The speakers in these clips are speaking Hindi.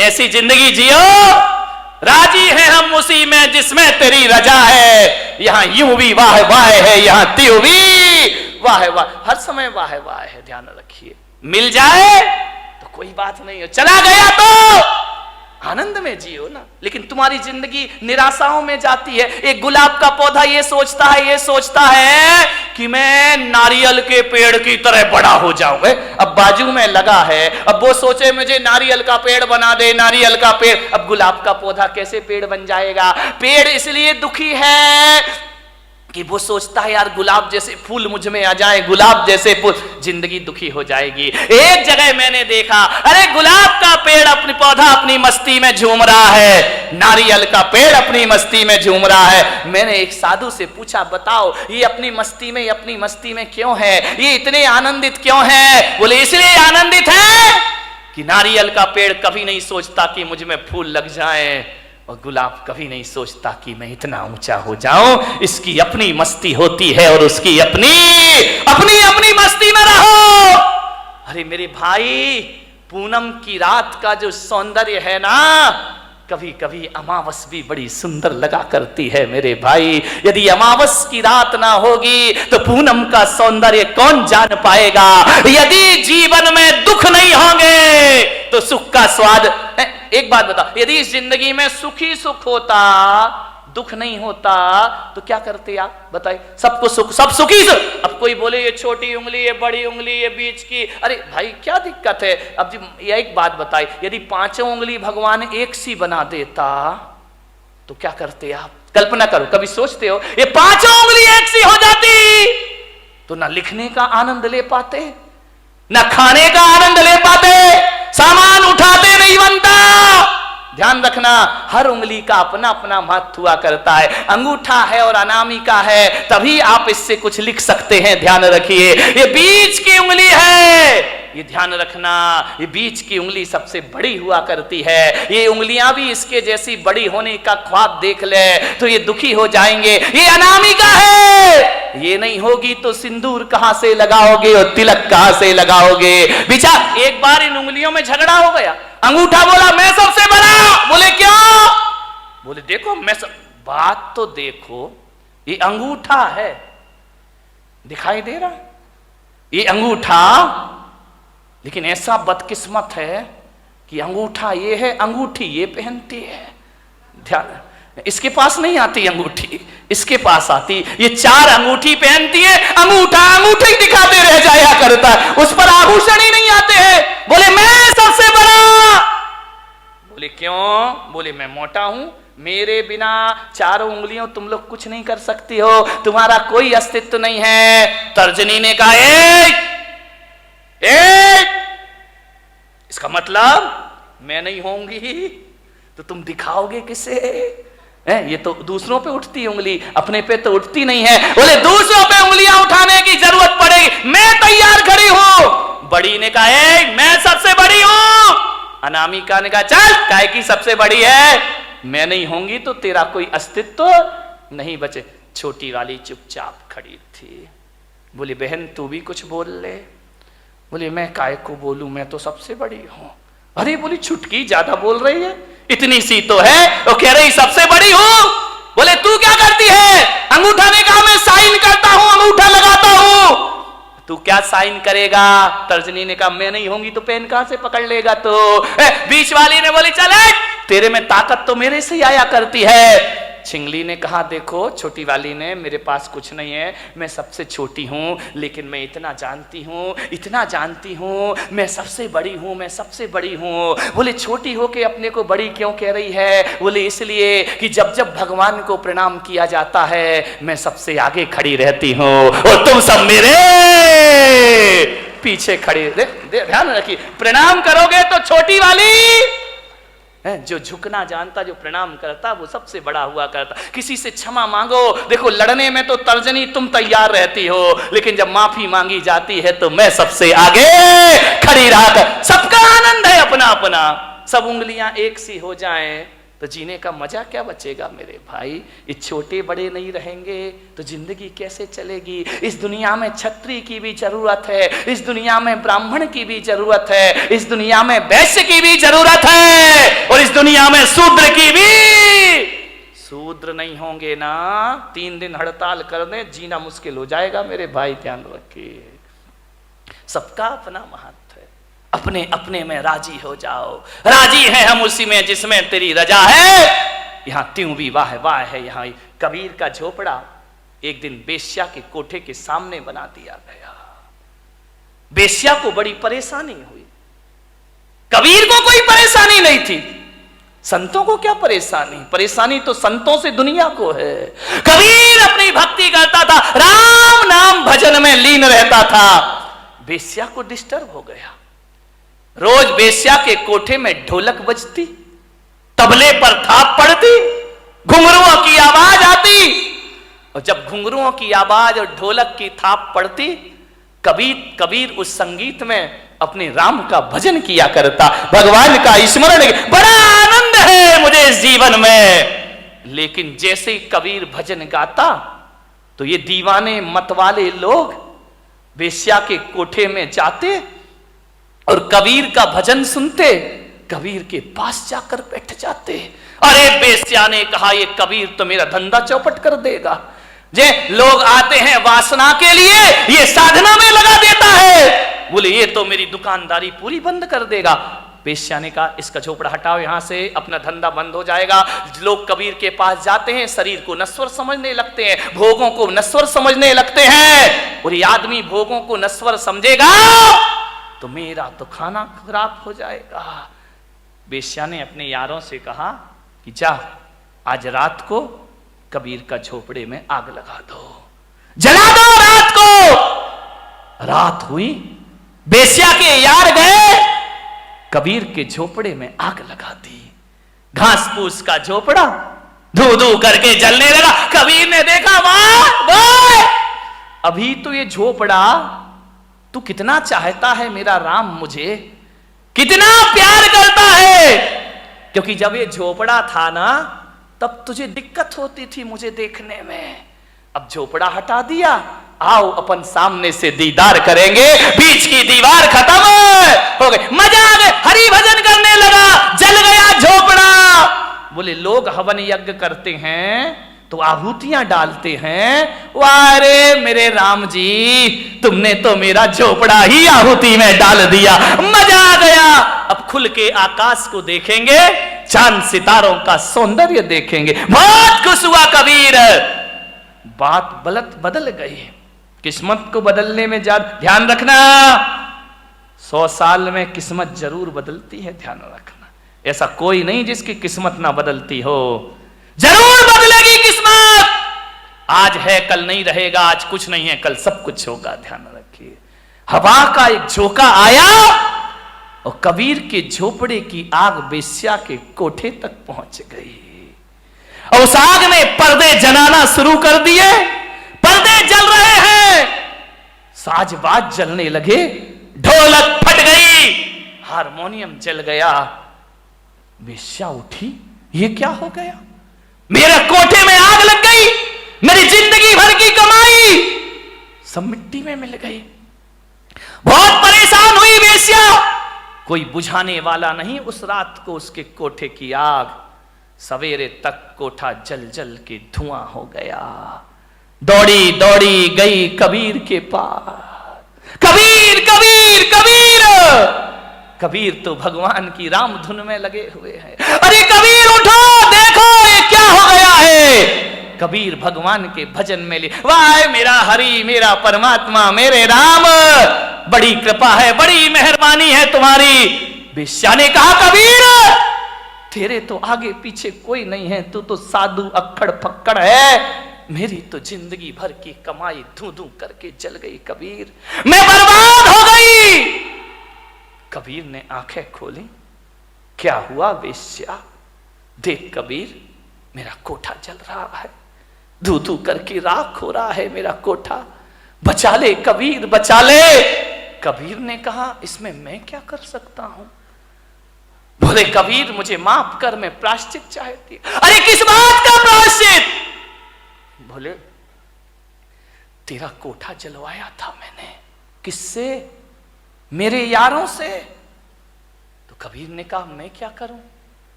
ऐसी जिंदगी जियो, राजी हैं हम उसी में जिसमें तेरी रजा है। यहां यूं भी वाह वाह है, यहां त्यों भी वाह वाह, हर समय वाह वाह है। ध्यान रखिए, मिल जाए तो कोई बात नहीं है, चला गया तो आनंद में जियो ना। लेकिन तुम्हारी जिंदगी निराशाओं में जाती है। एक गुलाब का पौधा ये सोचता है कि मैं नारियल के पेड़ की तरह बड़ा हो जाऊं। अब बाजू में लगा है, अब वो सोचे मुझे नारियल का पेड़ बना दे, नारियल का पेड़। अब गुलाब का पौधा कैसे पेड़ बन जाएगा? पेड़ इसलिए दुखी है कि वो सोचता है यार गुलाब जैसे फूल मुझ में आ जाए, गुलाब जैसे फूल, जिंदगी दुखी हो जाएगी। एक जगह मैंने देखा, अरे गुलाब का पेड़ अपनी पौधा अपनी मस्ती में झूम रहा है, नारियल का पेड़ अपनी मस्ती में झूम रहा है। मैंने एक साधु से पूछा, बताओ ये अपनी मस्ती में क्यों है, ये इतने आनंदित क्यों है? बोले इसलिए आनंदित है कि नारियल का पेड़ कभी नहीं सोचता कि मुझ में फूल लग जाए, और गुलाब कभी नहीं सोचता कि मैं इतना ऊंचा हो जाऊं। इसकी अपनी मस्ती होती है और उसकी अपनी मस्ती में रहो। अरे मेरे भाई, पूनम की रात का जो सौंदर्य है ना, कभी कभी अमावस भी बड़ी सुंदर लगा करती है मेरे भाई। यदि अमावस की रात ना होगी तो पूनम का सौंदर्य कौन जान पाएगा? यदि जीवन में दुख नहीं होंगे तो सुख का स्वाद। एक बात बता, यदि इस जिंदगी में सुखी सुख होता, दुख नहीं होता, तो क्या करते आप? बताइए, सबको सुख, सब सुखी सुख। अब कोई बोले ये छोटी उंगली, ये बड़ी उंगली, ये बीच की, अरे भाई क्या दिक्कत है? अब ये एक बात बताइए, यदि पांचों उंगली भगवान एक सी बना देता तो क्या करते आप? कल्पना करो, कभी सोचते हो ये पांचों उंगली एक सी हो जाती तो ना लिखने का आनंद ले पाते, ना खाने का आनंद ले पाते, सामान उठाते नहीं बनता। ध्यान रखना, हर उंगली का अपना अपना महत्व हुआ करता है। अंगूठा है और अनामिका है, तभी आप इससे कुछ लिख सकते हैं। ध्यान रखिए, ये बीच की उंगली है, ये ध्यान रखना, ये बीच की उंगली सबसे बड़ी हुआ करती है। ये उंगलियां भी इसके जैसी बड़ी होने का ख्वाब देख ले तो ये दुखी हो जाएंगे। ये अनामिका है, ये नहीं होगी तो सिंदूर कहां से लगाओगे और तिलक कहां से लगाओगे? बेचारा एक बार इन उंगलियों में झगड़ा हो गया। अंगूठा बोला मैं सबसे बड़ा। बोले क्यों? बोले देखो मैं बात तो देखो, ये अंगूठा है, दिखाई दे रहा ये अंगूठा, लेकिन ऐसा बदकिस्मत है कि अंगूठा ये है, अंगूठी ये पहनती है। ध्यान, इसके पास नहीं आती अंगूठी, इसके पास आती। ये चार अंगूठी पहनती है, अंगूठा अंगूठी दिखाते रह जाया करता है, उस पर आभूषण ही नहीं आते हैं। बोले मैं सबसे बड़ा। बोले क्यों? बोले मैं मोटा हूं, मेरे बिना चारों उंगलियों तुम लोग कुछ नहीं कर सकती हो, तुम्हारा कोई अस्तित्व नहीं है। तर्जनी ने कहा एक इसका मतलब मैं नहीं होंगी तो तुम दिखाओगे किसे? ये तो दूसरों पे उठती उंगली, अपने पे तो उठती नहीं है। बोले दूसरों पे उंगलियां उठाने की जरूरत पड़ेगी, मैं तैयार खड़ी हूं। बड़ी ने कहा मैं सबसे बड़ी हूं। अनामिका ने कहा चल, काय की सबसे बड़ी है, मैं नहीं होंगी तो तेरा कोई अस्तित्व नहीं बचे। छोटी वाली चुपचाप खड़ी थी। बोली बहन तू भी कुछ बोल ले। बोले मैं काय को बोलूं, मैं तो सबसे बड़ी हूं। अरे बोली छुटकी ज्यादा बोल रही है, इतनी सी तो है, वो कह रही सबसे बड़ी हूं। बोले तू क्या करती है? अंगूठा ने कहा मैं साइन करता हूं, अंगूठा लगाता हूं। तू क्या साइन करेगा? तर्जनी ने कहा मैं नहीं होंगी तो पेन कहां से पकड़ लेगा? तो बीच वाली ने बोली चल तेरे में ताकत तो मेरे से आया करती है। छिंगली ने कहा देखो, छोटी वाली ने, मेरे पास कुछ नहीं है, मैं सबसे छोटी हूं, लेकिन मैं इतना जानती हूं, मैं सबसे बड़ी हूं, मैं सबसे बड़ी हूं। बोले छोटी हो के अपने को बड़ी क्यों कह रही है? बोले इसलिए कि जब जब भगवान को प्रणाम किया जाता है मैं सबसे आगे खड़ी रहती हूं और तुम सब मेरे पीछे खड़े। ध्यान रखिए, प्रणाम करोगे तो छोटी वाली, जो झुकना जानता, जो प्रणाम करता, वो सबसे बड़ा हुआ करता। किसी से क्षमा मांगो, देखो लड़ने में तो तर्जनी तुम तैयार रहती हो, लेकिन जब माफी मांगी जाती है तो मैं सबसे आगे खड़ी रहा कर। सबका आनंद है अपना अपना। सब उंगलियां एक सी हो जाएं तो जीने का मजा क्या बचेगा मेरे भाई? ये छोटे बड़े नहीं रहेंगे तो जिंदगी कैसे चलेगी? इस दुनिया में क्षत्रिय की भी जरूरत है, इस दुनिया में ब्राह्मण की भी जरूरत है, इस दुनिया में वैश्य की भी जरूरत है। दुनिया में शूद्र की भी शूद्र नहीं होंगे ना, 3 दिन हड़ताल कर दें, जीना मुश्किल हो जाएगा मेरे भाई, ध्यान रखिए। सबका अपना महत्व है, अपने अपने में राजी हो जाओ। राजी है हम उसी में जिसमें तेरी रजा है। यहां त्यों भी वाह वाह है। यहां कबीर का झोपड़ा एक दिन बेश्या के कोठे के सामने बना दिया गया। बेश्या को बड़ी परेशानी हुई, कबीर को कोई परेशानी नहीं थी। संतों को क्या परेशानी, परेशानी तो संतों से दुनिया को है। कबीर अपनी भक्ति करता था, राम नाम भजन में लीन रहता था। बेश्या को डिस्टर्ब हो गया। रोज बेश्या के कोठे में ढोलक बजती, तबले पर थाप पड़ती, घुंघरुओं की आवाज आती, और जब घुंघरुओं की आवाज और ढोलक की थाप पड़ती, कबीर उस संगीत में अपने राम का भजन किया करता, भगवान का स्मरण। बड़ा आनंद है मुझे इस जीवन में। लेकिन जैसे ही कबीर भजन गाता तो ये दीवाने मतवाले लोग बेश्या के कोठे में जाते और कबीर का भजन सुनते, कबीर के पास जाकर बैठ जाते। अरे बेश्या ने कहा, ये कबीर तो मेरा धंधा चौपट कर देगा। जे लोग आते हैं वासना के लिए, ये साधना में लगा देता है। बोले ये तो मेरी दुकानदारी पूरी बंद कर देगा। बेश्या ने कहा, इसका झोपड़ा हटाओ यहां से, अपना धंधा बंद हो जाएगा। लोग कबीर के पास जाते हैं, शरीर को नश्वर समझने लगते हैं, भोगों को नश्वर समझने लगते हैं। और ये आदमी भोगों को नश्वर समझेगा तो मेरा तो खाना खराब हो जाएगा। बेश्या ने अपने यारों से कहा कि जा, आज रात को कबीर का झोपड़े में आग लगा दो, जला दो रात को। रात हुई, बेश्या के यार गए, कबीर के झोपड़े में आग लगा दी। घास फूस का झोपड़ा धू धू करके जलने लगा। कबीर ने देखा, वाह वाह, अभी तो ये झोपड़ा तू कितना चाहता है मेरा राम, मुझे कितना प्यार करता है। क्योंकि जब ये झोपड़ा था ना, तब तुझे दिक्कत होती थी मुझे देखने में। अब झोपड़ा हटा दिया, आओ अपन सामने से दीदार करेंगे। बीच की दीवार खत्म हो गई, मजा आ गया, हरि भजन करने लगा, जल गया झोपड़ा। बोले लोग हवन यज्ञ करते हैं तो आहुतियां डालते हैं, वारे मेरे राम जी, तुमने तो मेरा झोपड़ा ही आहुति में डाल दिया, मजा आ गया। अब खुल के आकाश को देखेंगे, चांद सितारों का सौंदर्य देखेंगे। बहुत खुश हुआ कबीर। बात बदल गई। किस्मत को बदलने में ध्यान रखना, 100 साल में किस्मत जरूर बदलती है, ध्यान रखना। ऐसा कोई नहीं जिसकी किस्मत ना बदलती हो, जरूर बदलेगी किस्मत। आज है कल नहीं रहेगा, आज कुछ नहीं है कल सब कुछ होगा, ध्यान रखिए। हवा का एक झोंका आया और कबीर के झोपड़े की आग बेश्या के कोठे तक पहुंच गई। और उस आग ने पर्दे जलाना शुरू कर दिए, पर्दे जल रहे हैं, साज-बाज जलने लगे, ढोलक फट गई, हारमोनियम जल गया। बेश्या उठी, ये क्या हो गया, मेरे कोठे में आग लग गई, मेरी जिंदगी भर की कमाई सब मिट्टी में मिल गई। बहुत परेशान हुई बेश्या, कोई बुझाने वाला नहीं उस रात को उसके कोठे की आग। सवेरे तक कोठा जल जल के धुआं हो गया। दौड़ी दौड़ी गई कबीर के पास, कबीर कबीर कबीर। कबीर तो भगवान की राम धुन में लगे हुए हैं। अरे कबीर उठो, देखो ये क्या हो गया है। कबीर भगवान के भजन में ले, वाह मेरा हरि, मेरा परमात्मा, मेरे राम, बड़ी कृपा है, बड़ी मेहरबानी है तुम्हारी। बेश्या ने कहा, कबीर तेरे तो आगे पीछे कोई नहीं है, तू तो साधु अक्खड़ फक्कड़ है, मेरी तो जिंदगी भर की कमाई धू धू करके जल गई कबीर, मैं बर्बाद हो गई। कबीर ने आंखें खोली, क्या हुआ बेश्या, देख कबीर मेरा कोठा जल रहा है, धू धू करके राख हो रहा है मेरा कोठा, बचा ले कबीर बचा ले। कबीर ने कहा, इसमें मैं क्या कर सकता हूं। बोले कबीर मुझे माफ कर, मैं प्रायश्चित चाहती। अरे किस बात का प्रायश्चित। बोले तेरा कोठा जलवाया था मैंने, किससे, मेरे यारों से। तो कबीर ने कहा मैं क्या करूं,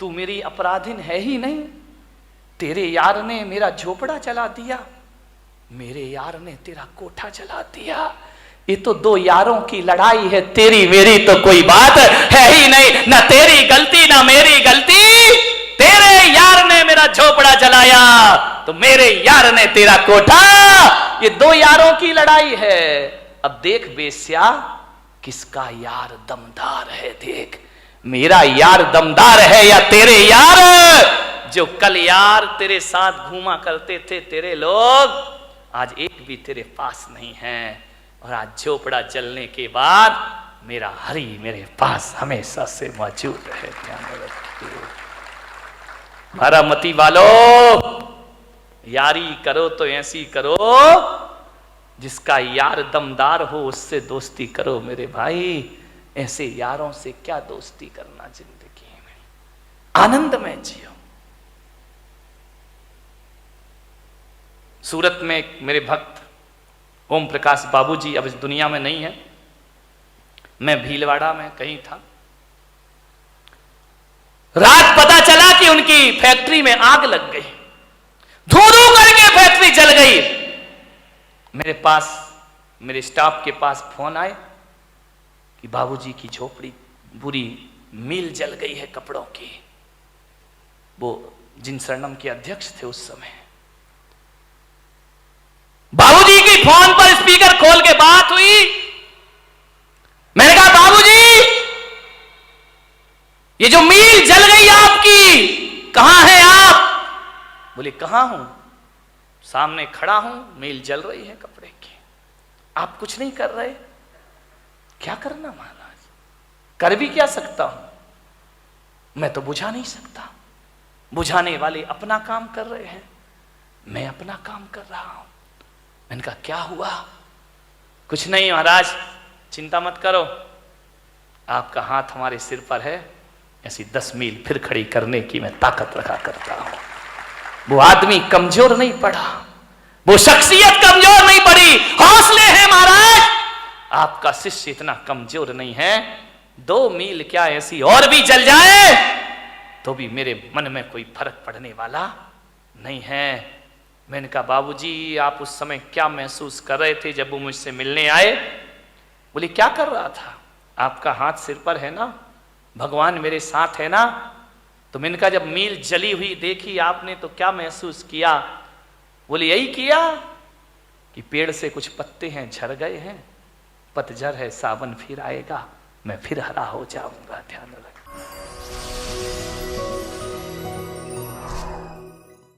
तू मेरी अपराधिन है ही नहीं। तेरे यार ने मेरा झोपड़ा जला दिया, मेरे यार ने तेरा कोठा जला दिया। ये तो दो यारों की लड़ाई है, तेरी मेरी तो कोई बात है ही नहीं। ना तेरी गलती ना मेरी गलती, तेरे यार ने मेरा झोपड़ा जलाया तो मेरे यार ने तेरा कोठा। ये दो यारों की लड़ाई है। अब देख बेस्या, किसका यार दमदार है। देख, मेरा यार दमदार है या तेरे यार। जो कल यार तेरे साथ घूमा करते थे तेरे लोग, आज एक भी तेरे पास नहीं है। और आज झोपड़ा जलने के बाद मेरा हरि मेरे पास हमेशा से मौजूद है। बारामती वालों, यारी करो तो ऐसी करो, जिसका यार दमदार हो उससे दोस्ती करो मेरे भाई। ऐसे यारों से क्या दोस्ती करना जिंदगी में। आनंद में जियो। सूरत में एक मेरे भक्त ओम प्रकाश बाबूजी अब इस दुनिया में नहीं है। मैं भीलवाड़ा में कहीं था, रात पता चला कि उनकी फैक्ट्री में आग लग गई, धू धू करके फैक्ट्री जल गई। मेरे पास, मेरे स्टाफ के पास फोन आए कि बाबूजी की झोपड़ी, बुरी मिल जल गई है कपड़ों की। वो जिन शरणम के अध्यक्ष थे उस समय। बाबूजी की फोन पर स्पीकर खोल के बात हुई। मैंने कहा बाबूजी, ये जो मिल जल गई आपकी, कहां है आप? बोले कहां हूं? सामने खड़ा हूं, मिल जल रही है कपड़े की। आप कुछ नहीं कर रहे? क्या करना महाराज, कर भी क्या सकता हूं? मैं तो बुझा नहीं सकता। बुझाने वाले अपना काम कर रहे हैं, मैं अपना काम कर रहा हूं। मैंने कहा क्या हुआ? कुछ नहीं महाराज, चिंता मत करो, आपका हाथ हमारे सिर पर है, ऐसी 10 मील फिर खड़ी करने की मैं ताकत रखा करता हूं। वो आदमी कमजोर नहीं पड़ा, वो शख्सियत कमजोर नहीं पड़ी, हौसले हैं महाराज। आपका शिष्य इतना कमजोर नहीं है। 2 मील क्या ऐसी और भी जल जाए तो भी मेरे मन में कोई फर्क पड़ने वाला नहीं है। मैंने कहा बाबूजी, आप उस समय क्या महसूस कर रहे थे जब वो मुझसे मिलने आए? बोले क्या कर रहा था? आपका हाथ सिर पर है ना, भगवान मेरे साथ है ना। तो मैंने कहा जब मील जली हुई देखी आपने तो क्या महसूस किया? बोले यही किया कि पेड़ से कुछ पत्ते हैं झड़ गए हैं, पतझड़ है, सावन फिर आएगा, मैं फिर हरा हो जाऊंगा। ध्यान रख।